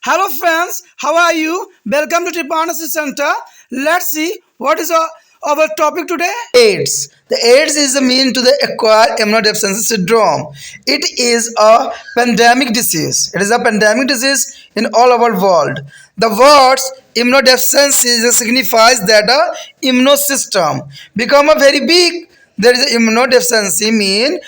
Hello friends, how are you? Welcome to Tripanasi Center. Let's see what is our topic today. AIDS. The AIDS is a mean to the acquired immunodeficiency syndrome. It is a pandemic disease. It is a pandemic disease in all our world. The words immunodeficiency signifies that the immune system become a very big. There is immunodeficiency mean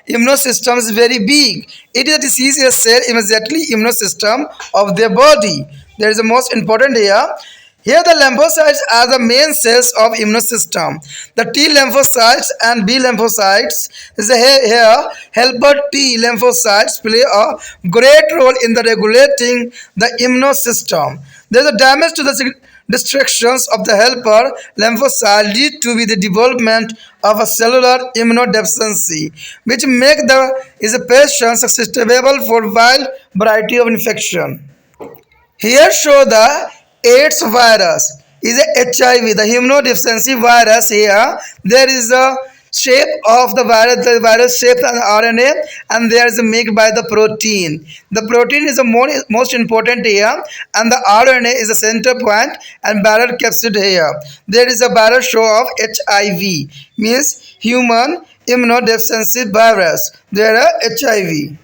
immune system is very big. It is a disease a cell immediately immune system of their body. There is the most important here. Here the lymphocytes are the main cells of immune system. The T lymphocytes and B lymphocytes is here helper T lymphocytes play a great role in the regulating the immune system. There is a damage to the destructions of the helper lymphocyte lead to the development of a cellular immunodeficiency, which make the is a patient susceptible for wide variety of infection. Here show the AIDS virus is a HIV, the immunodeficiency virus. Here there is a shape of the virus shape and RNA, and there is a made by the protein. The protein is the most important here, and the RNA is the center point and barrel capsid here. There is a barrel show of HIV, means human immunodeficiency virus. There are HIV.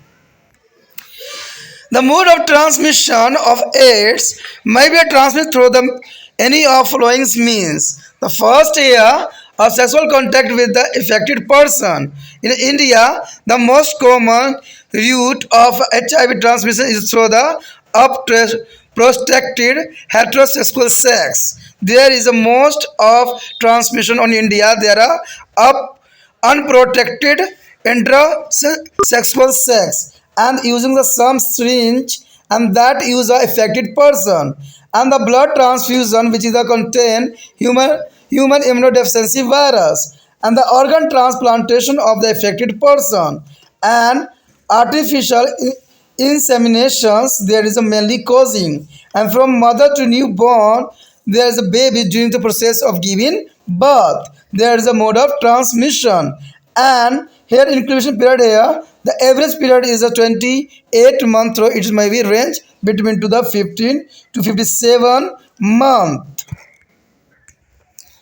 The mode of transmission of AIDS may be transmitted through any of following means. The first here of sexual contact with the affected person. In India, the most common route of HIV transmission is through the protected heterosexual sex. There is a most of transmission on India. There are unprotected intrasexual sex and using the some syringe and that use a affected person and the blood transfusion which is a contain human immunodeficiency virus and the organ transplantation of the affected person and artificial inseminations there is a mainly causing and from mother to newborn there is a baby during the process of giving birth there is a mode of transmission and here incubation period here the average period is a 28 month so it may be range between to the 15 to 57 month.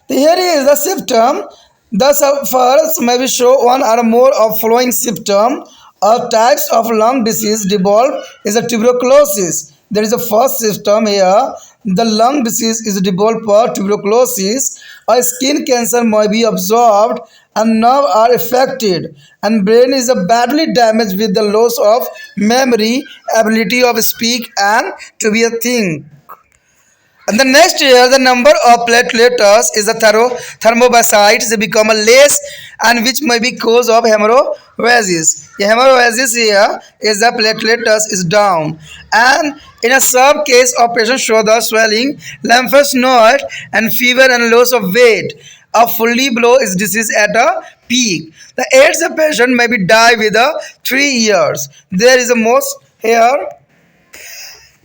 Here is the symptom. The first may be show one or more of following symptom or types of lung disease developed is a tuberculosis. There is a first symptom here. The lung disease is developed for tuberculosis. A skin cancer may be observed and nerves are affected and brain is badly damaged with the loss of memory, ability of speak and to be a think. And the next year, the number of platelets is the thermocytes they become a less and which may be cause of hemorrhages. The hemorrhages here is the platelets is down. And in a some case of patient show the swelling, lymph node and fever and loss of weight. A fully blow is disease at a peak. The AIDS patient may be die with 3 years. There is a most here.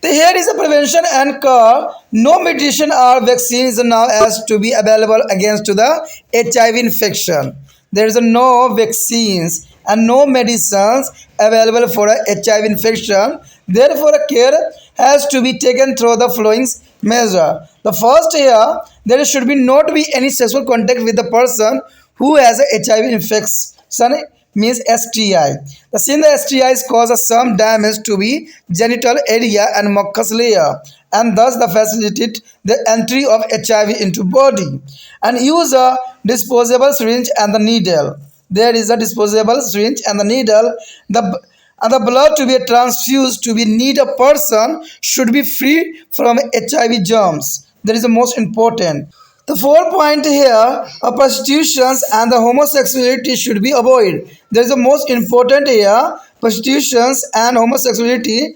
Here is a prevention and cure. No medication or vaccine is now as to be available against the HIV infection. There is no vaccines and no medicines available for a HIV infection. Therefore, a care has to be taken through the following measure. The first here, there should be not be any sexual contact with the person who has a HIV infection means STI. The since the STIs cause some damage to the genital area and mucous layer and thus the facilitate the entry of HIV into body and use a disposable syringe and the needle. There is a disposable syringe and the needle. The blood to be transfused to be need a person should be free from HIV germs. That is the most important. The 4 point here, prostitutions and the homosexuality should be avoided. There is the most important here, prostitutions and homosexuality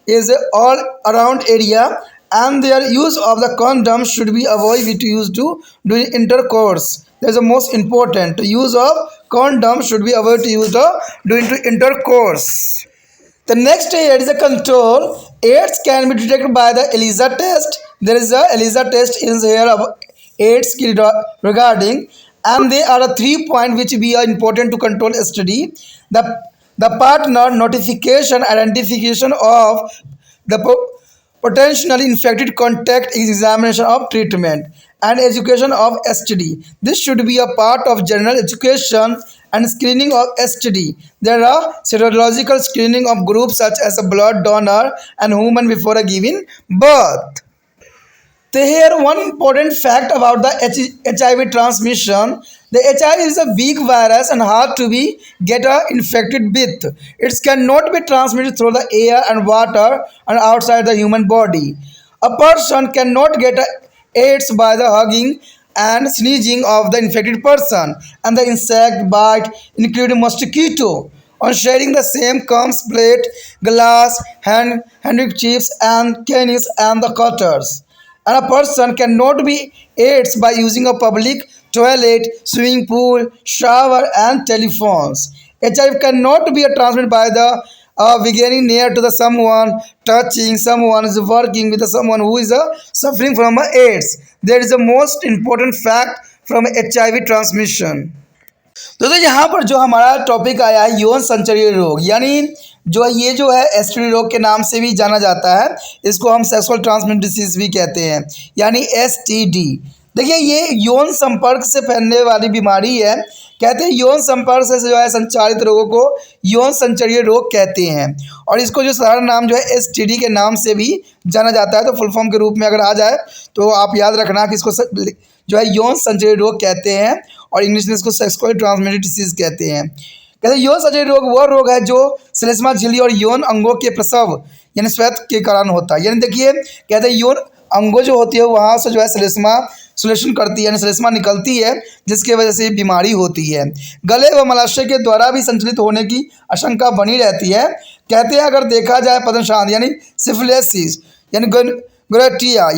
is all around area and their use of the condom should be avoided to use to do intercourse. That is the most important. The use of condom should be avoided to use to doing to intercourse. The next here is a control. AIDS can be detected by the ELISA test. There is a ELISA test in here of AIDS regarding and there are 3 points which we are important to control study. The The partner notification identification of the potentially infected contact is examination of treatment and education of STD. This should be a part of general education and screening of STD. There are serological screening of groups such as a blood donor and human before a given birth. So here one important fact about the HIV transmission. The HIV is a weak virus and hard to be get infected with. It cannot be transmitted through the air and water and outside the human body. A person cannot get AIDS by the hugging and sneezing of the infected person and the insect bite including mosquito. On sharing the same comes plate, glass, handkerchiefs and canes and the cutters. And a person cannot be AIDS by using a public toilet, swimming pool, shower, and telephones. HIV cannot be transmitted by the beginning near to the someone, touching someone, is working with someone who is suffering from AIDS. There is a most important fact from HIV transmission. दोस्तों यहाँ पर जो हमारा topic आया है यौन संचरीय रोग, यानी जो है एसटीडी रोग के नाम से भी जाना जाता है। इसको हम सेक्सुअल ट्रांसमिटेड डिसीज भी कहते हैं, यानी एसटीडी। देखिए ये यौन संपर्क से फैलने वाली बीमारी है। कहते हैं यौन संपर्क से जो है संचारित रोगों को यौन संचरीय रोग कहते हैं, और इसको जो साधारण नाम जो है एसटीडी के नाम से भी जाना जाता है। तो फुल फॉर्म के रूप में अगर आ जाए तो आप याद रखना कि इसको जो है यौन संचरीय रोग कहते हैं, और इंग्लिश में इसको सेक्सुअली ट्रांसमिटेड डिसीज कहते हैं। कहते हैं यौन संचरीय रोग वह रोग है जो श्लेष्मा झिल्ली और यौन अंगों के प्रसव यानी स्वेद के कारण होता है। यानी देखिए कहते हैं यौन अंगों जो होती है वहाँ से जो है श्लेष्मा सुलेशन करती है, यानी श्लेष्मा निकलती है, जिसकी वजह से बीमारी होती है। गले व मलाशय के द्वारा भी संचलित होने की आशंका बनी रहती है। कहते हैं अगर देखा जाए पद्मशांत यानी सिफिलिसिस यानी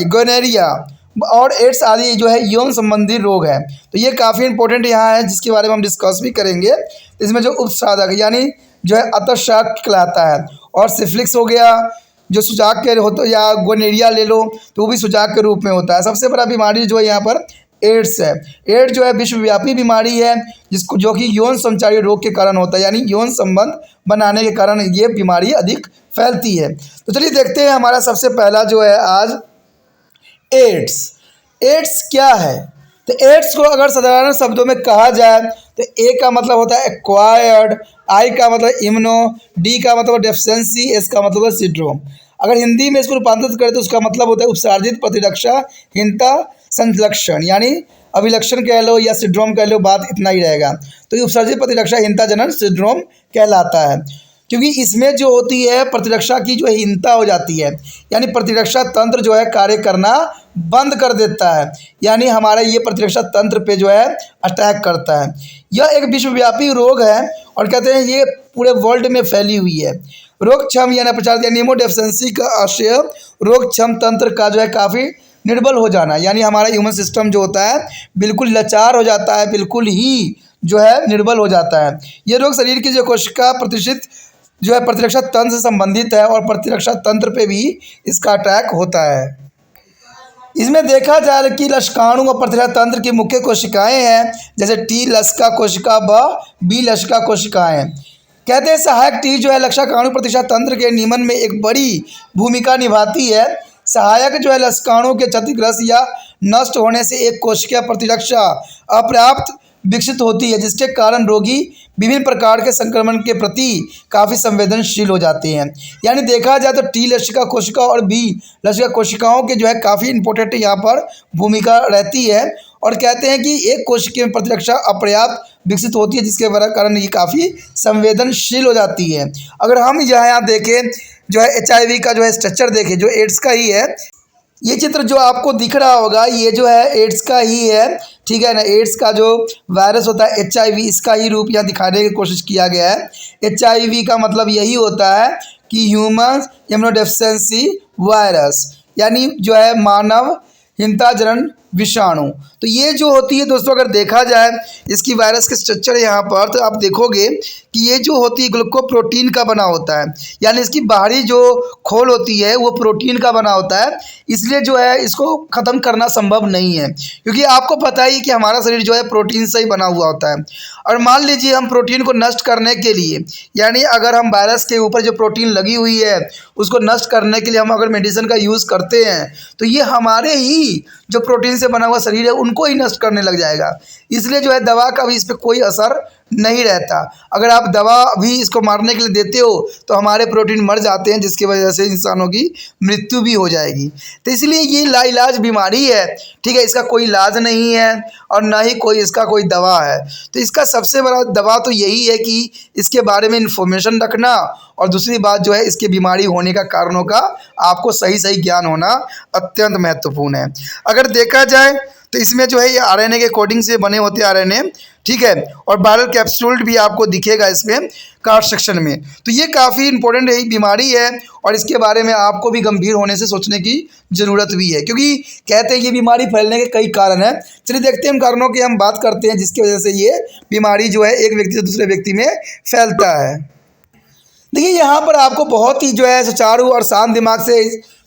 गोनेरिया और एड्स आदि जो है यौन संबंधी रोग है। तो ये काफ़ी इंपॉर्टेंट यहाँ है, जिसके बारे में हम डिस्कस भी करेंगे। इसमें जो उपसाधक यानी जो है अतःशाक कहलाता है, और सिफिलिस हो गया जो सुजाक के होता, या गोनेरिया ले लो तो वो भी सुजाक के रूप में होता है। सबसे बड़ा बीमारी जो है यहाँ पर एड्स है। एड्स जो है विश्वव्यापी बीमारी है जिसको जो कि यौन संचारी रोग के कारण होता है, यानी यौन संबंध बनाने के कारण ये बीमारी अधिक फैलती है। तो चलिए देखते हैं हमारा सबसे पहला जो है आज एड्स। एड्स क्या है? तो एड्स को अगर साधारण शब्दों में कहा जाए तो ए का मतलब होता है एक्वायर्ड, आई का मतलब इम्यूनो, डी का मतलब डेफिशिएंसी, एस का मतलब सिंड्रोम। अगर हिंदी में इसको रूपांतरित करें तो उसका मतलब होता है उपसर्जित प्रतिरक्षाहीनता संलक्षण, यानी अभिलक्षण कह लो या सिंड्रोम कह लो, बात इतना ही रहेगा। तो ये उपसर्जित प्रतिरक्षाहीनता जनन सिंड्रोम कहलाता है, क्योंकि इसमें जो होती है प्रतिरक्षा की जो हीनता हो जाती है, यानी प्रतिरक्षा तंत्र जो है कार्य करना बंद कर देता है, यानी हमारा ये प्रतिरक्षा तंत्र पे जो है अटैक करता है। यह एक विश्वव्यापी रोग है और कहते हैं ये पूरे वर्ल्ड में फैली हुई है। रोग क्षम यानी प्रचार यानी इम्यूनोडेफिशिएंसी का आशय रोग क्षम तंत्र का जो है काफ़ी निर्बल हो जाना, यानी हमारा ह्यूमन सिस्टम जो होता है बिल्कुल लाचार हो जाता है, बिल्कुल ही जो है निर्बल हो जाता है। ये रोग शरीर की जो कोशिका प्रतिष्ठित जो है प्रतिरक्षा तंत्र से संबंधित है, और प्रतिरक्षा तंत्र पे भी इसका अटैक होता है। इसमें देखा जाए कि लशकाणु और प्रतिरक्षा तंत्र की मुख्य कोशिकाएं हैं, जैसे टी लसिका कोशिका व बी लसिका कोशिकाएं। कहते हैं सहायक टी जो है लक्षाणु प्रतिरक्षा तंत्र के नियमन में एक बड़ी भूमिका निभाती है। सहायक जो है लसिकाणु के क्षतिग्रस्त या नष्ट होने से एक कोशिका प्रतिरक्षा अपर्याप्त विकसित होती है, जिसके कारण रोगी विभिन्न प्रकार के संक्रमण के प्रति काफ़ी संवेदनशील हो जाते हैं। यानी देखा जाए तो टी लसिका कोशिका और बी लसिका कोशिकाओं के जो है काफ़ी इंपॉर्टेंट यहाँ पर भूमिका रहती है, और कहते हैं कि एक कोशिका में प्रतिरक्षा अपर्याप्त विकसित होती है, जिसके कारण ये काफ़ी संवेदनशील हो जाती है। अगर हम यहाँ देखें जो है HIV का जो है स्ट्रक्चर देखें, जो एड्स का ही है, ये चित्र जो आपको दिख रहा होगा ये जो है एड्स का ही है, ठीक है ना। एड्स का जो वायरस होता है HIV, इसका ही रूप यहाँ दिखाने की कोशिश किया गया है। HIV का मतलब यही होता है कि ह्यूमन इम्यूनोडेफिशिएंसी वायरस, यानी जो है मानव हीनता जनन विषाणु। तो ये जो होती है दोस्तों, अगर देखा जाए इसकी वायरस के स्ट्रक्चर यहाँ पर, तो आप देखोगे कि ये जो होती है ग्लूकोप्रोटीन का बना होता है, यानी इसकी बाहरी जो खोल होती है वो प्रोटीन का बना होता है। इसलिए जो है इसको ख़त्म करना संभव नहीं है, क्योंकि आपको पता ही कि हमारा शरीर जो है प्रोटीन से ही बना हुआ होता है। और मान लीजिए हम प्रोटीन को नष्ट करने के लिए, यानी अगर हम वायरस के ऊपर जो प्रोटीन लगी हुई है उसको नष्ट करने के लिए हम अगर मेडिसिन का यूज़ करते हैं, तो ये हमारे ही जो प्रोटीन से बना हुआ शरीर है उनको ही नष्ट करने लग जाएगा। इसलिए जो है दवा का भी इस पर कोई असर नहीं रहता। अगर आप दवा भी इसको मारने के लिए देते हो तो हमारे प्रोटीन मर जाते हैं, जिसकी वजह से इंसानों की मृत्यु भी हो जाएगी। तो इसलिए ये लाइलाज बीमारी है, ठीक है, इसका कोई इलाज नहीं है और ना ही कोई इसका कोई दवा है। तो इसका सबसे बड़ा दवा तो यही है कि इसके बारे में इन्फॉर्मेशन रखना, और दूसरी बात जो है इसके बीमारी होने का कारणों का आपको सही सही ज्ञान होना अत्यंत महत्वपूर्ण है। अगर देखा जाए तो इसमें जो है ये आरएनए के कोडिंग से बने होते हैं आरएनए, ठीक है, और वायरल कैप्सूल भी आपको दिखेगा इसमें कार्ड सेक्शन में। तो ये काफ़ी इंपॉर्टेंट है, बीमारी है, और इसके बारे में आपको भी गंभीर होने से सोचने की ज़रूरत भी है, क्योंकि कहते हैं ये बीमारी फैलने के कई कारण हैं। चलिए देखते हैं, हम कारणों की हम बात करते हैं जिसकी वजह से ये बीमारी जो है एक व्यक्ति से दूसरे व्यक्ति में फैलता है। देखिए यहाँ पर आपको बहुत ही जो है सुचारू और शांत दिमाग से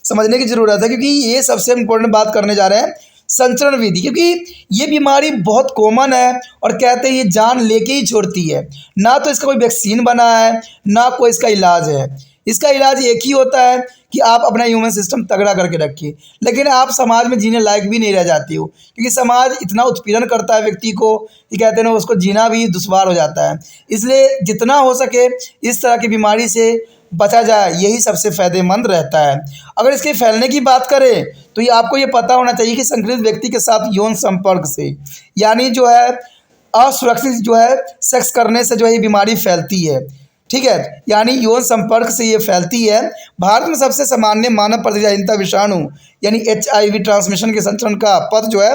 समझने की ज़रूरत है, क्योंकि ये सबसे इम्पोर्टेंट बात करने जा रहे हैं संचरण विधि, क्योंकि ये बीमारी बहुत कॉमन है और कहते हैं ये जान लेके ही छोड़ती है। ना तो इसका कोई वैक्सीन बना है, ना कोई इसका इलाज है। इसका इलाज एक ही होता है कि आप अपना ह्यूमन सिस्टम तगड़ा करके रखिए, लेकिन आप समाज में जीने लायक भी नहीं रह जाती हो, क्योंकि समाज इतना उत्पीड़न करता है व्यक्ति को कि कहते हैं ना उसको जीना भी दुश्वार हो जाता है। इसलिए जितना हो सके इस तरह की बीमारी से बचा जाए, यही सबसे फ़ायदेमंद रहता है। अगर इसके फैलने की बात करें तो ये आपको ये पता होना चाहिए कि संक्रमित व्यक्ति के साथ यौन संपर्क से, यानी जो है असुरक्षित जो है सेक्स करने से जो है ये बीमारी फैलती है, ठीक है, यानी यौन संपर्क से ये फैलती है। भारत में सबसे सामान्य मानव प्रतिजाहीनता विषाणु यानी HIV ट्रांसमिशन के संचरण का पथ जो है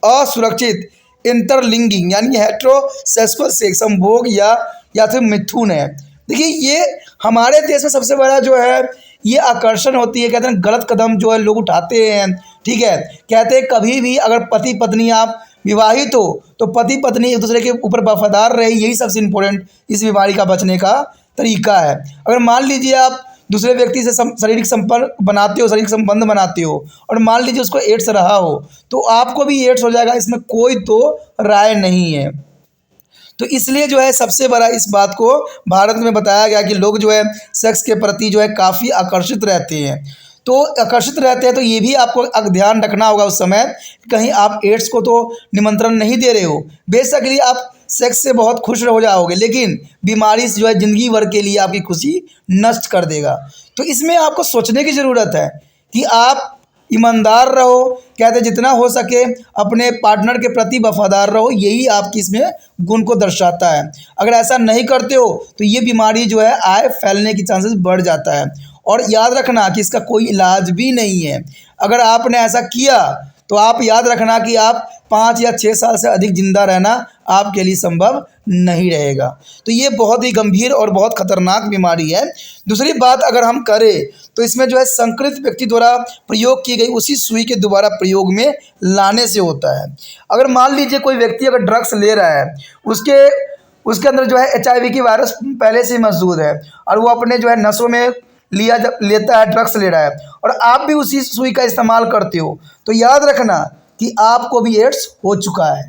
असुरक्षित इंटरलिंगिंग यानी हेटेरोसेक्सुअल सेक्स संभोग या फिर मिथुन है। देखिए ये हमारे देश में सबसे बड़ा जो है ये आकर्षण होती है, कहते हैं गलत कदम जो है लोग उठाते हैं, ठीक है, कहते हैं कभी भी अगर पति पत्नी आप विवाहित हो तो पति पत्नी एक दूसरे के ऊपर वफादार रहे, यही सबसे इम्पोर्टेंट इस बीमारी का बचने का तरीका है। अगर मान लीजिए आप दूसरे व्यक्ति से शारीरिक संपर्क बनाते हो, शारीरिक संबंध बनाते हो, और मान लीजिए उसको एड्स रहा हो तो आपको भी एड्स हो जाएगा, इसमें कोई तो राय नहीं है। तो इसलिए जो है सबसे बड़ा इस बात को भारत में बताया गया कि लोग जो है सेक्स के प्रति जो है काफ़ी आकर्षित रहते हैं। तो आकर्षित रहते हैं तो ये भी आपको ध्यान रखना होगा उस समय, कहीं आप एड्स को तो निमंत्रण नहीं दे रहे हो। बेसिकली आप सेक्स से बहुत खुश हो जाओगे, लेकिन बीमारी से जो है ज़िंदगी भर के लिए आपकी खुशी नष्ट कर देगा। तो इसमें आपको सोचने की ज़रूरत है कि आप ईमानदार रहो, कहते जितना हो सके अपने पार्टनर के प्रति वफादार रहो, यही आपकी इसमें गुण को दर्शाता है। अगर ऐसा नहीं करते हो तो ये बीमारी जो है आए फैलने की चांसेस बढ़ जाता है। और याद रखना कि इसका कोई इलाज भी नहीं है। अगर आपने ऐसा किया तो आप याद रखना कि आप 5 या 6 साल से अधिक ज़िंदा रहना आपके लिए संभव नहीं रहेगा। तो ये बहुत ही गंभीर और बहुत खतरनाक बीमारी है। दूसरी बात अगर हम करें तो इसमें जो है संक्रमित व्यक्ति द्वारा प्रयोग की गई उसी सुई के दोबारा प्रयोग में लाने से होता है। अगर मान लीजिए कोई व्यक्ति अगर ड्रग्स ले रहा है, उसके अंदर जो है HIV की वायरस पहले से ही मौजूद है और वो अपने जो है नसों में लेता है, ड्रग्स ले रहा है, और आप भी उसी सुई का इस्तेमाल करते हो, तो याद रखना कि आपको भी एड्स हो चुका है।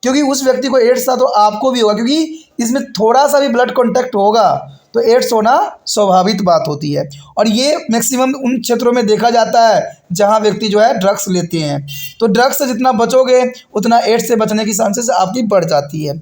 क्योंकि उस व्यक्ति को एड्स था तो आपको भी होगा, क्योंकि इसमें थोड़ा सा भी ब्लड कॉन्टैक्ट होगा तो एड्स होना स्वाभाविक बात होती है। और ये मैक्सिमम उन क्षेत्रों में देखा जाता है जहां व्यक्ति जो है ड्रग्स लेते हैं। तो ड्रग्स से जितना बचोगे उतना एड्स से बचने की चांसेस आपकी बढ़ जाती है।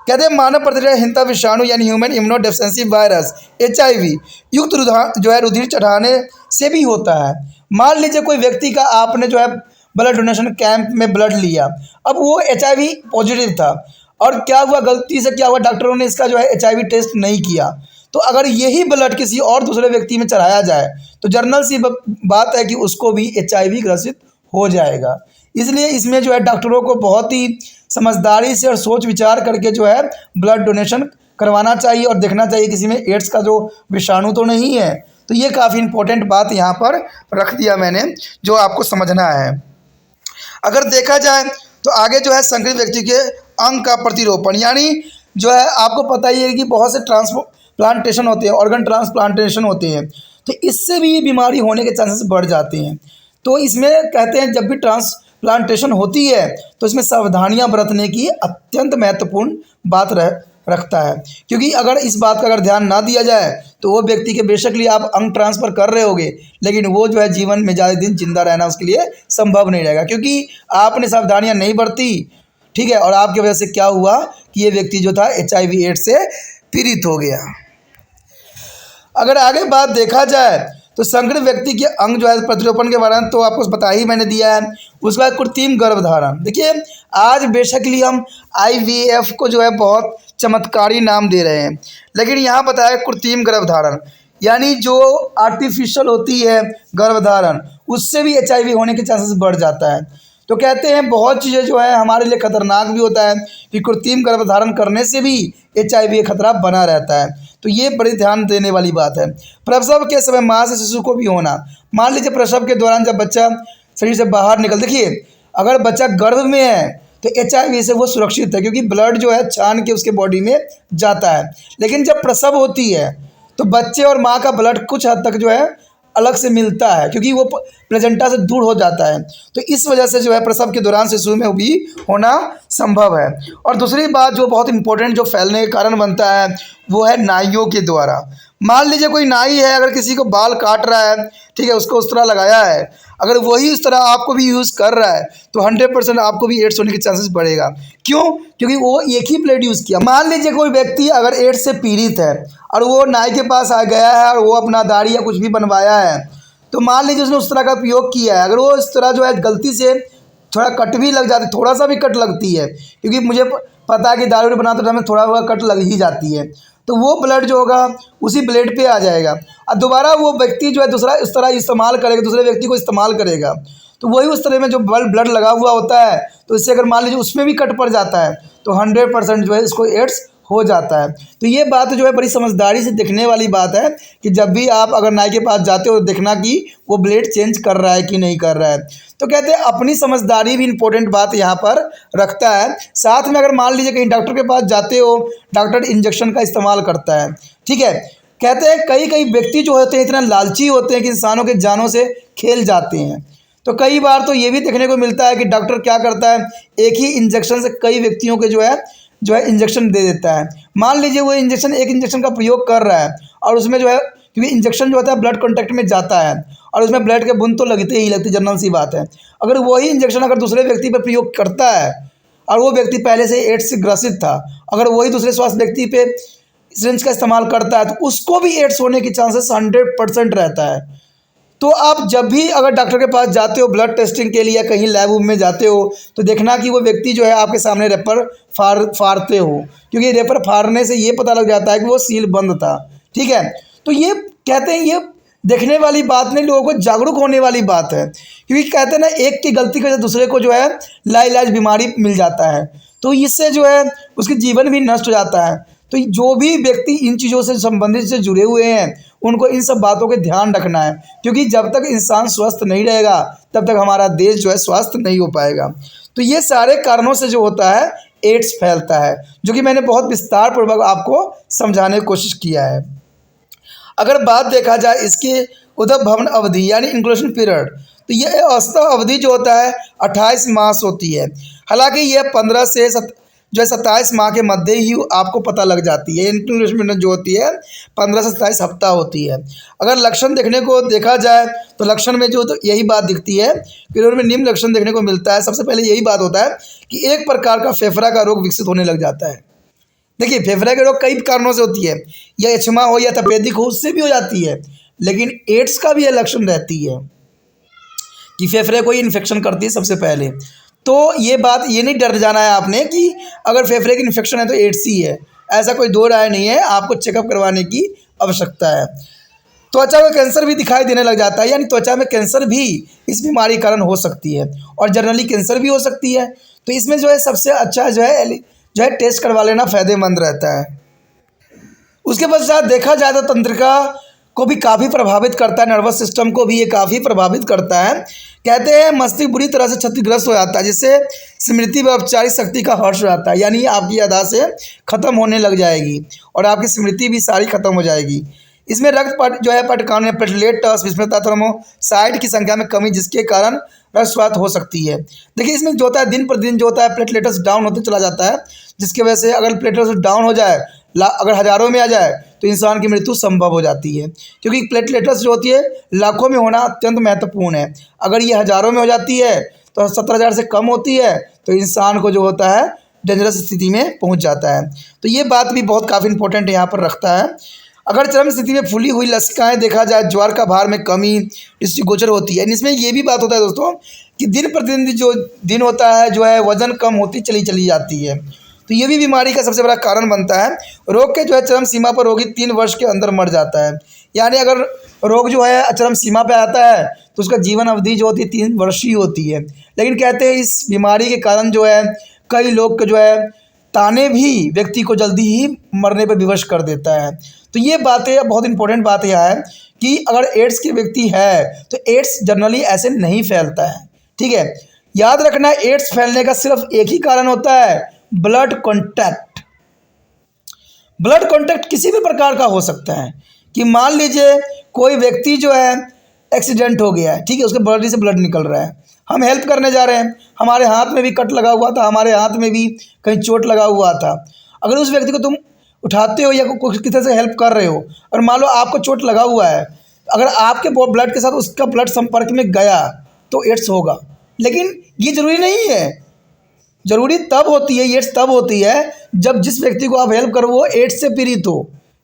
कहते हैं मानव प्रतिजाहीनता विषाणु यानी ह्यूमन इम्यूनोडेफिशिएंसी वायरस HIV युक्त जो है रुधिर चढ़ाने से भी होता है। मान लीजिए कोई व्यक्ति का आपने जो है ब्लड डोनेशन कैंप में ब्लड लिया, अब वो HIV पॉजिटिव था, और क्या हुआ, गलती से क्या हुआ, डॉक्टरों ने इसका जो है HIV टेस्ट नहीं किया, तो अगर यही ब्लड किसी और दूसरे व्यक्ति में चढ़ाया जाए तो जर्नल सी बात है कि उसको भी HIV ग्रसित हो जाएगा। इसलिए इसमें जो है डॉक्टरों को बहुत ही समझदारी से और सोच विचार करके जो है ब्लड डोनेशन करवाना चाहिए और देखना चाहिए किसी में एड्स का जो विषाणु तो नहीं है। तो ये काफ़ी इंपॉर्टेंट बात यहाँ पर रख दिया मैंने, जो आपको समझना है। अगर देखा जाए तो आगे जो है संक्रमित व्यक्ति के अंग का प्रतिरोपण, यानी जो है आपको पता ही है कि बहुत से ट्रांसप्लांटेशन होते हैं, ऑर्गन ट्रांसप्लांटेशन होते हैं, तो इससे भी ये बीमारी होने के चांसेस बढ़ जाते हैं। तो इसमें कहते हैं जब भी ट्रांसप्लांटेशन होती है तो इसमें सावधानियां बरतने की अत्यंत महत्वपूर्ण बात रखता है, क्योंकि अगर इस बात का अगर ध्यान ना दिया जाए तो वो व्यक्ति के बेशक लिए आप अंग ट्रांसफ़र कर रहे होगे, लेकिन वो जो है जीवन में ज़्यादा दिन जिंदा रहना उसके लिए संभव नहीं रहेगा, क्योंकि आपने सावधानियां नहीं बरती। ठीक है, और आपकी वजह से क्या हुआ कि ये व्यक्ति जो था HIV एड्स से पीड़ित हो गया। अगर आगे बात देखा जाए तो संक्रमित व्यक्ति के अंग जो है प्रतिरोपण के बारे में तो आपको बता ही मैंने दिया है। उसके बाद कृत्रिम गर्भधारण, देखिए आज बेशकली हम IVF को जो है बहुत चमत्कारी नाम दे रहे हैं, लेकिन यहाँ बताया कृत्रिम गर्भधारण, यानी जो आर्टिफिशियल होती है गर्भधारण, उससे भी HIV होने के चांसेस बढ़ जाता है। तो कहते हैं बहुत चीज़ें जो है हमारे लिए खतरनाक भी होता है कि कृत्रिम गर्भधारण करने से भी HIV का खतरा बना रहता है। तो ये बड़ी ध्यान देने वाली बात है। प्रसव के समय माँ से शिशु को भी होना, मान लीजिए प्रसव के दौरान जब बच्चा शरीर से बाहर निकल, देखिए अगर बच्चा गर्भ में है तो HIV से वो सुरक्षित है, क्योंकि ब्लड जो है छान के उसके बॉडी में जाता है। लेकिन जब प्रसव होती है तो बच्चे और माँ का ब्लड कुछ हद तक जो है अलग से मिलता है, क्योंकि वो प्लेजेंटा से दूर हो जाता है। तो इस वजह से जो है प्रसव के दौरान शिशु में भी होना संभव है। और दूसरी बात जो बहुत इंपॉर्टेंट जो फैलने का कारण बनता है वो है नाइयों के द्वारा। मान लीजिए कोई नाई है, अगर किसी को बाल काट रहा है, ठीक है, उसको उस तरह लगाया है, अगर वही उस तरह आपको भी यूज़ कर रहा है तो 100% आपको भी एड्स होने के चांसेस बढ़ेगा। क्यों? क्योंकि वो एक ही ब्लेड यूज़ किया। मान लीजिए कोई व्यक्ति अगर एड्स से पीड़ित है और वो नाई के पास आ गया है और वो अपना दाढ़ी या कुछ भी बनवाया है, तो मान लीजिए उसने उस तरह का उपयोग किया है, अगर वो इस तरह जो है गलती से थोड़ा कट भी लग जाती, थोड़ा सा भी कट लगती है, क्योंकि मुझे पता है कि दाढ़ी बनाते टाइम थोड़ा बहुत कट लग ही जाती है, तो वो ब्लड जो होगा उसी ब्लेड पे आ जाएगा और दोबारा वो व्यक्ति जो है दूसरा इस तरह इस्तेमाल करेगा, दूसरे व्यक्ति को इस्तेमाल करेगा, तो वही उस तरह में जो ब्लड लगा हुआ होता है, तो इससे अगर मान लीजिए उसमें भी कट पड़ जाता है तो 100% जो है इसको एड्स हो जाता है। तो ये बात जो है बड़ी समझदारी से देखने वाली बात है कि जब भी आप अगर नाई के पास जाते हो तो देखना कि वो ब्लेड चेंज कर रहा है कि नहीं कर रहा है। तो कहते हैं अपनी समझदारी भी इंपॉर्टेंट बात यहाँ पर रखता है। साथ में अगर मान लीजिए कहीं डॉक्टर के पास जाते हो, डॉक्टर इंजेक्शन का इस्तेमाल करता है, ठीक है, कहते हैं कई कई व्यक्ति जो होते हैं इतना लालची होते हैं कि इंसानों के जानों से खेल जाते हैं। तो कई बार तो ये भी देखने को मिलता है कि डॉक्टर क्या करता है, एक ही इंजेक्शन से कई व्यक्तियों के जो है इंजेक्शन दे देता है। मान लीजिए वो एक इंजेक्शन का प्रयोग कर रहा है और उसमें जो है, क्योंकि इंजेक्शन जो होता है ब्लड कॉन्टैक्ट में जाता है और उसमें ब्लड के बूंद तो लगते ही लगते, जनरल सी बात है। अगर वही इंजेक्शन अगर दूसरे व्यक्ति पर प्रयोग करता है और वो व्यक्ति पहले से एड्स से ग्रसित था, अगर वही दूसरे स्वास्थ्य व्यक्ति पे सिरिंज का इस्तेमाल करता है तो उसको भी एड्स होने की चांसेस 100% रहता है। तो आप जब भी अगर डॉक्टर के पास जाते हो ब्लड टेस्टिंग के लिए, कहीं लैब में जाते हो, तो देखना कि वो व्यक्ति जो है आपके सामने रेपर फाड़ते हो, क्योंकि रेपर फाड़ने से ये पता लग जाता है कि वो सील बंद था। ठीक है, तो ये कहते हैं ये देखने वाली बात नहीं, लोगों को जागरूक होने वाली बात है, क्योंकि कहते हैं ना एक की गलती की वजह से दूसरे को जो है लाइलाज बीमारी मिल जाता है, तो इससे जो है उसके जीवन भी नष्ट हो जाता है। तो जो भी व्यक्ति इन चीज़ों से संबंधित से जुड़े हुए हैं उनको इन सब बातों के ध्यान रखना है, क्योंकि जब तक इंसान स्वस्थ नहीं रहेगा तब तक हमारा देश जो है स्वस्थ नहीं हो पाएगा। तो ये सारे कारणों से जो होता है एड्स फैलता है, जो कि मैंने बहुत विस्तार पूर्वक आपको समझाने की कोशिश किया है। अगर बात देखा जाए इसकी उद्भव भवन अवधि यानी इंक्यूबेशन पीरियड, तो ये औसत अवधि जो होता है 28 मास होती है। हालांकि यह 15 से 27 माह के मध्य ही आपको पता लग जाती है। इंक्यूबेशन पीरियड जो होती है 15 से 27 हफ्ता होती है। अगर लक्षण देखने को देखा जाए तो लक्षण में जो तो यही बात दिखती है कि उनमें निम्न लक्षण देखने को मिलता है। सबसे पहले यही बात होता है कि एक प्रकार का फेफड़ा का रोग विकसित होने लग जाता है। देखिए फेफड़े के रोग कई कारणों से होती है, या एचमा हो या तपेदिक हो, उससे भी हो जाती है, लेकिन एड्स का भी यह लक्षण रहती है कि फेफड़े को ही इन्फेक्शन करती है सबसे पहले। तो ये बात ये नहीं डर जाना है आपने कि अगर फेफड़े की इन्फेक्शन है तो एड्स ही है, ऐसा कोई दो राय नहीं है, आपको चेकअप करवाने की आवश्यकता है। त्वचा में कैंसर भी दिखाई देने लग जाता है, यानी त्वचा में कैंसर भी इस बीमारी कारण हो सकती है और जनरली कैंसर भी हो सकती है। तो इसमें जो है सबसे अच्छा जो है टेस्ट करवा लेना फ़ायदेमंद रहता है। उसके पश्चात देखा जाए तो तंत्रिका को भी काफ़ी प्रभावित करता है, नर्वस सिस्टम को भी ये काफ़ी प्रभावित करता है। कहते हैं मस्तिष्क बुरी तरह से क्षतिग्रस्त हो जाता है, जिससे स्मृति व वैचारिक शक्ति का हर्ष हो जाता है, यानी आपकी याददाश्त खत्म होने लग जाएगी और आपकी स्मृति भी सारी खत्म हो जाएगी। इसमें रक्त पट जो है पटकान में प्लेटलेट्स विस्मृता थर्मोसाइट की संख्या में कमी, जिसके कारण रक्तस्राव हो सकती है। देखिए इसमें जो होता है दिन प्रतिदिन जो होता है प्लेटलेट्स डाउन होते चला जाता है, जिसकी वजह से अगर प्लेटलेट्स डाउन हो जाए, अगर हज़ारों में आ जाए तो इंसान की मृत्यु संभव हो जाती है, क्योंकि प्लेटलेट्स जो होती है लाखों में होना अत्यंत महत्वपूर्ण है। अगर ये हज़ारों में हो जाती है तो 70,000 से कम होती है तो इंसान को जो होता है डेंजरस स्थिति में पहुंच जाता है। तो ये बात भी बहुत काफ़ी इंपॉर्टेंट यहाँ पर रखता है। अगर चरम स्थिति में फूली हुई लसिकाएँ देखा जाए, ज्वार का भार में कमी दृष्टिगोचर होती है। इसमें ये भी बात होता है दोस्तों कि दिन प्रतिदिन जो दिन होता है जो है वज़न कम होती चली जाती है, तो ये भी बीमारी का सबसे बड़ा कारण बनता है। रोग के जो है चरम सीमा पर रोगी 3 वर्ष के अंदर मर जाता है, यानी अगर रोग जो है चरम सीमा पे आता है तो उसका जीवन अवधि जो होती है 3 वर्ष ही होती है। लेकिन कहते हैं इस बीमारी के कारण जो है कई लोग के जो है ताने भी व्यक्ति को जल्दी ही मरने पर विवश कर देता है। तो ये बातें बहुत इंपॉर्टेंट बात यह है कि अगर एड्स के व्यक्ति है तो एड्स जनरली ऐसे नहीं फैलता है, ठीक है। याद रखना एड्स फैलने का सिर्फ एक ही कारण होता है, ब्लड कॉन्टैक्ट। ब्लड कॉन्टैक्ट किसी भी प्रकार का हो सकता है कि मान लीजिए कोई व्यक्ति जो है एक्सीडेंट हो गया है, ठीक है, उसके बॉडी से ब्लड निकल रहा है, हम हेल्प करने जा रहे हैं, हमारे हाथ में भी कट लगा हुआ था, हमारे हाथ में भी कहीं चोट लगा हुआ था। अगर उस व्यक्ति को तुम उठाते हो या किसी तरह से हेल्प कर रहे हो और मान लो आपको चोट लगा हुआ है, अगर आपके ब्लड के साथ उसका ब्लड संपर्क में गया तो एड्स होगा। लेकिन ये ज़रूरी नहीं है, ज़रूरी तब होती है, एड्स तब होती है जब जिस व्यक्ति को आप हेल्प करो वो एड्स से पीड़ित हो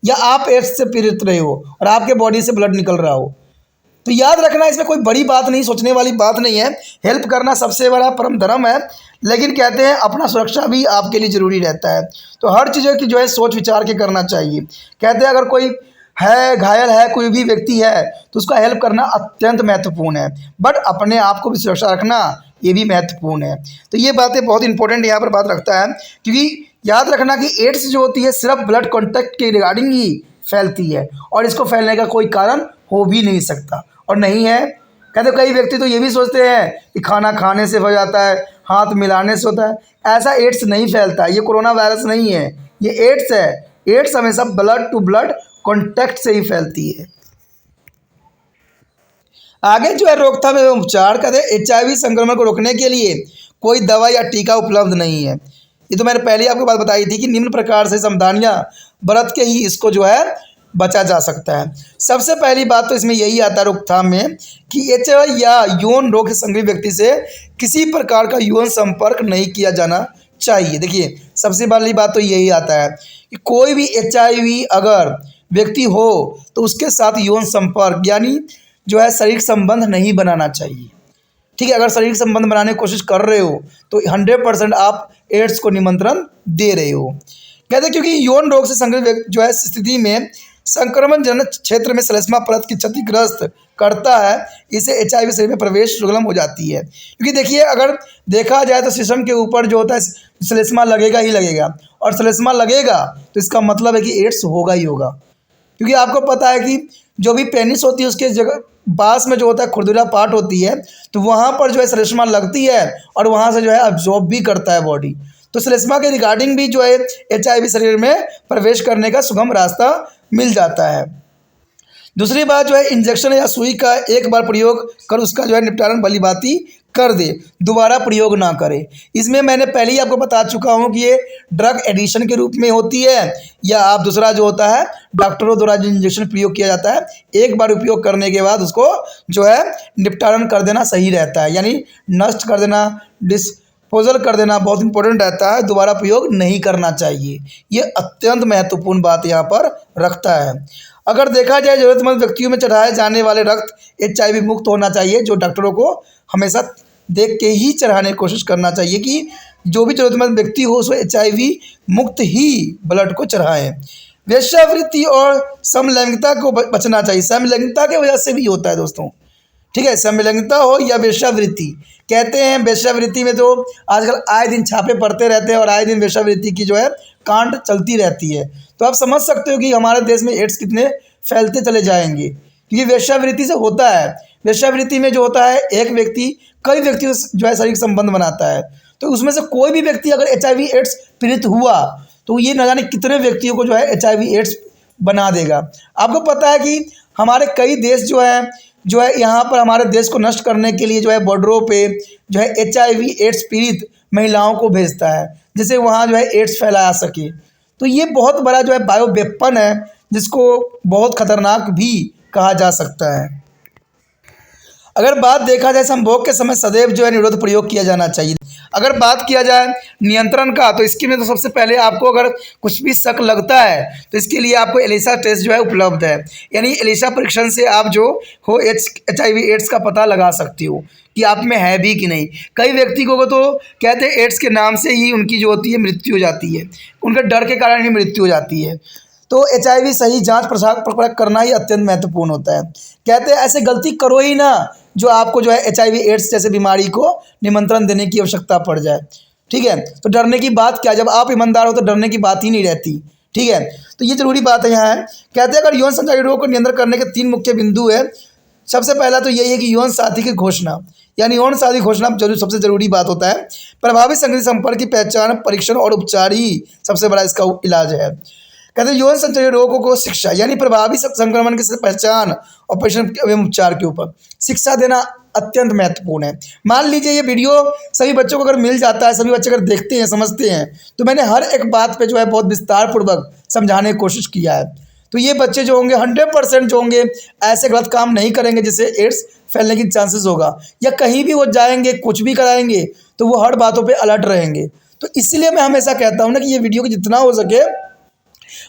या आप एड्स से पीड़ित रहे हो और आपके बॉडी से ब्लड निकल रहा हो। तो याद रखना इसमें कोई बड़ी बात नहीं, सोचने वाली बात नहीं है, हेल्प करना सबसे बड़ा परम धर्म है। लेकिन कहते हैं अपना सुरक्षा भी आपके लिए ज़रूरी रहता है, तो हर चीज़ों की जो है सोच विचार के करना चाहिए। कहते हैं अगर कोई है घायल है, कोई भी व्यक्ति है तो उसका हेल्प करना अत्यंत महत्वपूर्ण है, बट अपने आप को भी सुरक्षा रखना ये भी महत्वपूर्ण है। तो ये बातें बहुत इंपॉर्टेंट यहाँ पर बात रखता है, क्योंकि याद रखना कि एड्स जो होती है सिर्फ ब्लड कॉन्टैक्ट के रिगार्डिंग ही फैलती है और इसको फैलने का कोई कारण हो भी नहीं सकता और नहीं है। कहते कई व्यक्ति तो ये भी सोचते हैं कि खाना खाने से हो जाता है, हाथ मिलाने से होता है, ऐसा एड्स नहीं फैलता, ये कोरोना वायरस नहीं है, ये एड्स है। एड्स हमेशा ब्लड टू ब्लड कॉन्टैक्ट से ही फैलती है। आगे जो है रोकथाम एवं उपचार, कहते हैं HIV संक्रमण को रोकने के लिए कोई दवा या टीका उपलब्ध नहीं है। ये तो मैंने पहले आपको बात बताई थी कि निम्न प्रकार से सावधानियां बरत के ही इसको जो है बचा जा सकता है। सबसे पहली बात तो इसमें यही आता है रोकथाम में कि HIV या यौन रोग से संक्रमित व्यक्ति से किसी प्रकार का यौन संपर्क नहीं किया जाना चाहिए। देखिए सबसे पहली बात तो यही आता है कि कोई भी HIV अगर व्यक्ति हो तो उसके साथ यौन संपर्क यानी जो है शारीरिक संबंध नहीं बनाना चाहिए, ठीक है। अगर शारीरिक संबंध बनाने की कोशिश कर रहे हो तो 100% आप एड्स को निमंत्रण दे रहे हो। कहते हैं क्योंकि यौन रोग से संक्रमित जो है स्थिति में संक्रमण जनक क्षेत्र में श्लेष्मा परत की क्षतिग्रस्त करता है, इससे HIV शरीर में प्रवेश सुगम हो जाती है। क्योंकि देखिए अगर देखा जाए तो सिस्टम के ऊपर जो होता है श्लेष्मा लगेगा ही लगेगा, और श्लेष्मा लगेगा तो इसका मतलब है कि एड्स होगा ही होगा। क्योंकि आपको पता है कि जो भी पेनिस होती है उसके जगह पास में जो होता है खुरदुरा पार्ट होती है, तो वहाँ पर जो है श्लेष्मा लगती है और वहाँ से जो है अब्जॉर्ब भी करता है बॉडी। तो श्लेष्मा के रिगार्डिंग भी जो है HIV शरीर में प्रवेश करने का सुगम रास्ता मिल जाता है। दूसरी बात जो है इंजेक्शन या सुई का एक बार प्रयोग कर उसका जो है निपटारण भलीभांति कर दे, दोबारा प्रयोग ना करें। इसमें मैंने पहले ही आपको बता चुका हूँ कि ये ड्रग एडिशन के रूप में होती है, या आप दूसरा जो होता है डॉक्टरों द्वारा जो इंजेक्शन प्रयोग किया जाता है एक बार उपयोग करने के बाद उसको जो है निपटारण कर देना सही रहता है, यानी नष्ट कर देना, डिस्पोजल कर देना बहुत इंपॉर्टेंट रहता है, दोबारा प्रयोग नहीं करना चाहिए। ये अत्यंत महत्वपूर्ण बात यहाँ पर रखता है। अगर देखा जाए ज़रूरतमंद व्यक्तियों में चढ़ाए जाने वाले रक्त HIV मुक्त होना चाहिए, जो डॉक्टरों को हमेशा देख के ही चढ़ाने की कोशिश करना चाहिए कि जो भी ज़रूरतमंद व्यक्ति हो उसको HIV मुक्त ही ब्लड को चढ़ाएं। वेश्यावृत्ति और समलैंगिकता को बचना चाहिए, समलैंगिकता की वजह से भी होता है दोस्तों, ठीक है। समलैंगिकता हो या वेश्यावृत्ति, कहते हैं वेश्यावृत्ति में तो आजकल आए दिन छापे पड़ते रहते हैं और आए दिन वेश्यावृत्ति की जो है कांड चलती रहती है। तो आप समझ सकते हो कि हमारे देश में एड्स कितने फैलते चले जाएंगे, क्योंकि वेश्यावृत्ति से होता है। वेश्यावृत्ति में जो होता है, एक व्यक्ति कई व्यक्तियों से जो है शारीरिक संबंध बनाता है, तो उसमें से कोई भी व्यक्ति अगर HIV एड्स पीड़ित हुआ तो ये न जाने कितने व्यक्तियों को जो है HIV एड्स बना देगा। आपको पता है कि हमारे कई देश जो है यहाँ पर हमारे देश को नष्ट करने के लिए जो है बॉर्डरों पे जो है HIV एड्स पीड़ित महिलाओं को भेजता है, जिससे वहाँ जो है एड्स फैलाया सके। तो ये बहुत बड़ा जो है बायो वेपन है, जिसको बहुत खतरनाक भी कहा जा सकता है। अगर बात देखा जाए, संभोग के समय सदैव जो है निरोध प्रयोग किया जाना चाहिए। अगर बात किया जाए नियंत्रण का, तो इसके में तो सबसे पहले आपको अगर कुछ भी शक लगता है तो इसके लिए आपको एलिसा टेस्ट जो है उपलब्ध है। यानी एलिसा परीक्षण से आप जो हो HIV एड्स का पता लगा सकते हो कि आप में है भी कि नहीं। कई व्यक्ति को तो कहते हैं एड्स के नाम से ही उनकी जो होती है मृत्यु हो जाती है, उनके डर के कारण ही मृत्यु हो जाती है। तो HIV सही जांच परख करना ही अत्यंत महत्वपूर्ण होता है। कहते हैं ऐसे गलती करो ही ना जो आपको जो है HIV एड्स जैसे बीमारी को निमंत्रण देने की आवश्यकता पड़ जाए। ठीक है, तो डरने की बात क्या, जब आप ईमानदार हो तो डरने की बात ही नहीं रहती। ठीक है, तो ये जरूरी बात है यहाँ है। कहते हैं अगर यौन संचारी रोग को नियंत्रण करने के 3 मुख्य बिंदु है। सबसे पहला तो यही है कि यौन साथी की घोषणा, यानी यौन साथी घोषणा सबसे जरूरी बात होता है। प्रभावी संगीत संपर्क की पहचान, परीक्षण और उपचार ही सबसे बड़ा इसका इलाज है। कहते हैं यौन संचारी रोगों को शिक्षा, यानी प्रभावी संक्रमण की पहचान और परीक्षण एवं उपचार के ऊपर शिक्षा देना अत्यंत महत्वपूर्ण है। मान लीजिए ये वीडियो सभी बच्चों को अगर मिल जाता है, सभी बच्चे अगर देखते हैं, समझते हैं, तो मैंने हर एक बात पे जो है बहुत विस्तार पूर्वक समझाने की कोशिश किया है। तो ये बच्चे जो होंगे 100% जो होंगे ऐसे गलत काम नहीं करेंगे जिससे एड्स फैलने की चांसेस होगा, या कहीं भी वो जाएंगे कुछ भी कराएंगे तो वो हर बातों पर अलर्ट रहेंगे। तो इसलिए मैं हमेशा कहता हूँ ना कि ये वीडियो को जितना हो सके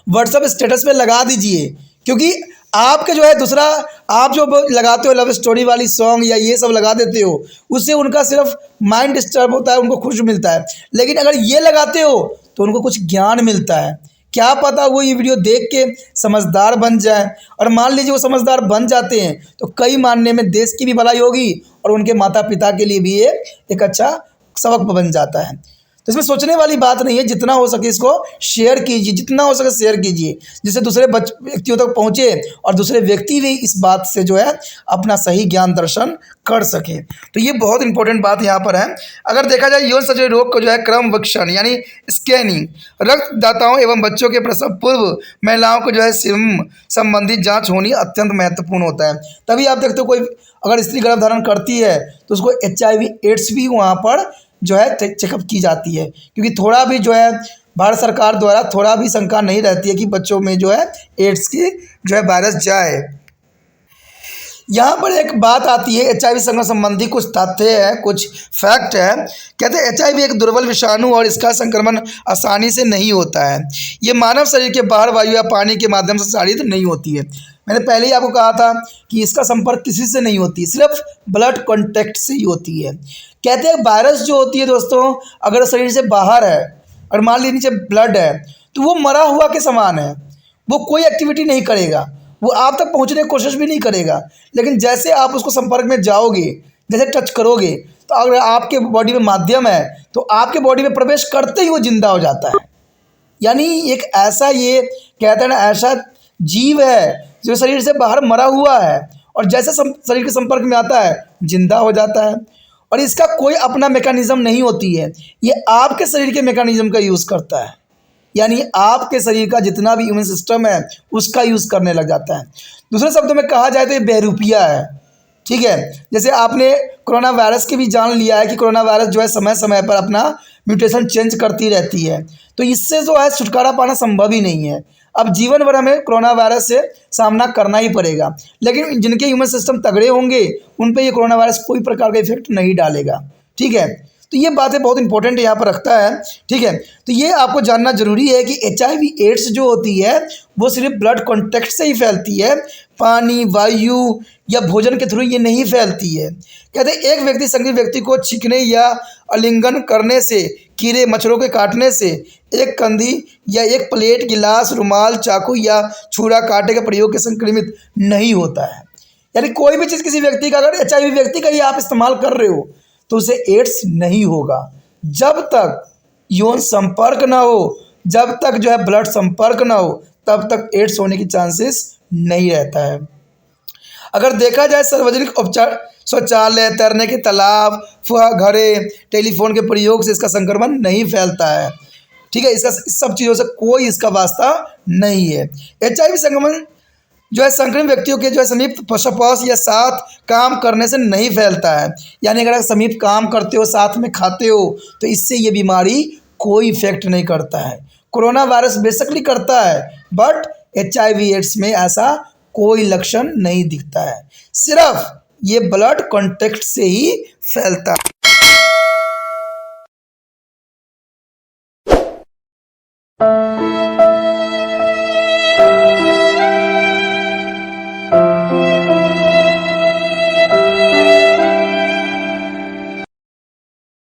व्हाट्सएप स्टेटस पे लगा दीजिए, क्योंकि आपके जो है दूसरा आप जो लगाते हो लव स्टोरी वाली सॉन्ग या ये सब लगा देते हो, उससे उनका सिर्फ माइंड डिस्टर्ब होता है, उनको खुश मिलता है। लेकिन अगर ये लगाते हो तो उनको कुछ ज्ञान मिलता है। क्या पता वो ये वीडियो देख के समझदार बन जाए, और मान लीजिए वो समझदार बन जाते हैं तो कई मानने में देश की भी भलाई होगी और उनके माता पिता के लिए भी ये एक अच्छा सबक बन जाता है। तो इसमें सोचने वाली बात नहीं है, जितना हो सके इसको शेयर कीजिए, जितना हो सके शेयर कीजिए, जिससे दूसरे व्यक्तियों तक पहुँचे और दूसरे व्यक्ति भी इस बात से जो है अपना सही ज्ञान दर्शन कर सके। तो ये बहुत इंपॉर्टेंट बात यहाँ पर है। अगर देखा जाए यौन संचारी रोग को जो है क्रमवक्षण यानी स्कैनिंग, रक्तदाताओं एवं बच्चों के प्रसव पूर्व महिलाओं को जो है सिम संबंधित जाँच होनी अत्यंत महत्वपूर्ण होता है। तभी आप देखते हो कोई अगर स्त्री गर्भ धारण करती है तो उसको HIV एड्स भी वहाँ पर जो है चेकअप की जाती है, क्योंकि थोड़ा भी जो है भारत सरकार द्वारा थोड़ा भी शंका नहीं रहती है कि बच्चों में जो है एड्स की जो है वायरस जाए। यहाँ पर एक बात आती है HIV संक्रमण संबंधी कुछ तथ्य है, कुछ फैक्ट है। कहते हैं HIV एक दुर्बल विषाणु और इसका संक्रमण आसानी से नहीं होता है। ये मानव शरीर के बाहर वायु या पानी के माध्यम से संचारित नहीं होती है। मैंने पहले ही आपको कहा था कि इसका संपर्क किसी से नहीं होती, सिर्फ ब्लड कॉन्टैक्ट से ही होती है। कहते हैं वायरस जो होती है दोस्तों, अगर शरीर से बाहर है और मान लीजिए नीचे ब्लड है तो वो मरा हुआ के समान है, वो कोई एक्टिविटी नहीं करेगा, वो आप तक पहुंचने की कोशिश भी नहीं करेगा। लेकिन जैसे आप उसको संपर्क में जाओगे, जैसे टच करोगे, तो अगर आपके बॉडी में माध्यम है तो आपके बॉडी में प्रवेश करते ही वो जिंदा हो जाता है। यानी एक ऐसा ये कहते हैं ना ऐसा जीव है जो शरीर से बाहर मरा हुआ है और जैसे शरीर के संपर्क में आता है जिंदा हो जाता है। और इसका कोई अपना मैकेनिज्म नहीं होती है, ये आपके शरीर के मैकेनिज्म का यूज़ करता है। यानी आपके शरीर का जितना भी इम्यून सिस्टम है उसका यूज़ करने लग जाता है। दूसरे शब्दों में कहा जाए तो ये बहरूपिया है। ठीक है, जैसे आपने कोरोना वायरस की भी जान लिया है कि कोरोना वायरस जो है समय समय पर अपना म्यूटेशन चेंज करती रहती है, तो इससे जो है छुटकारा पाना संभव ही नहीं है। अब जीवन भर हमें कोरोना वायरस से सामना करना ही पड़ेगा, लेकिन जिनके इम्यून सिस्टम तगड़े होंगे उन पे ये कोरोना वायरस कोई प्रकार का इफेक्ट नहीं डालेगा। ठीक है, तो ये बातें बहुत इंपॉर्टेंट यहाँ पर रखता है। ठीक है, तो ये आपको जानना जरूरी है कि HIV एड्स जो होती है वो सिर्फ ब्लड कॉन्टैक्ट से ही फैलती है, पानी, वायु या भोजन के थ्रू ये नहीं फैलती है। कहते हैं एक व्यक्ति संक्रमित व्यक्ति को छींकने या आलिंगन करने से, कीड़े मच्छरों के काटने से, एक कंधी या एक प्लेट, गिलास, रुमाल, चाकू या छुरा कांटे के प्रयोग के संक्रमित नहीं होता है। यानी कोई भी चीज़ किसी व्यक्ति का अगर HIV व्यक्ति का ही आप इस्तेमाल कर रहे हो तो उसे एड्स नहीं होगा जब तक यौन संपर्क ना हो, जब तक जो है ब्लड संपर्क ना हो, तब तक एड्स होने की चांसेस नहीं रहता है। अगर देखा जाए सार्वजनिक उपचार, शौचालय, तैरने के तालाब, घरे, टेलीफोन के प्रयोग से इसका संक्रमण नहीं फैलता है। ठीक है, इसका इस सब चीज़ों से कोई इसका वास्ता नहीं है। HIV संक्रमण जो है संक्रमित व्यक्तियों के जो है समीप पशुपास या साथ काम करने से नहीं फैलता है। यानी अगर आप समीप काम करते हो, साथ में खाते हो, तो इससे ये बीमारी कोई इफेक्ट नहीं करता है। कोरोना वायरस बेसिकली करता है, बट HIV एड्स में ऐसा कोई लक्षण नहीं दिखता है। सिर्फ ये ब्लड कॉन्टेक्ट से ही फैलता है।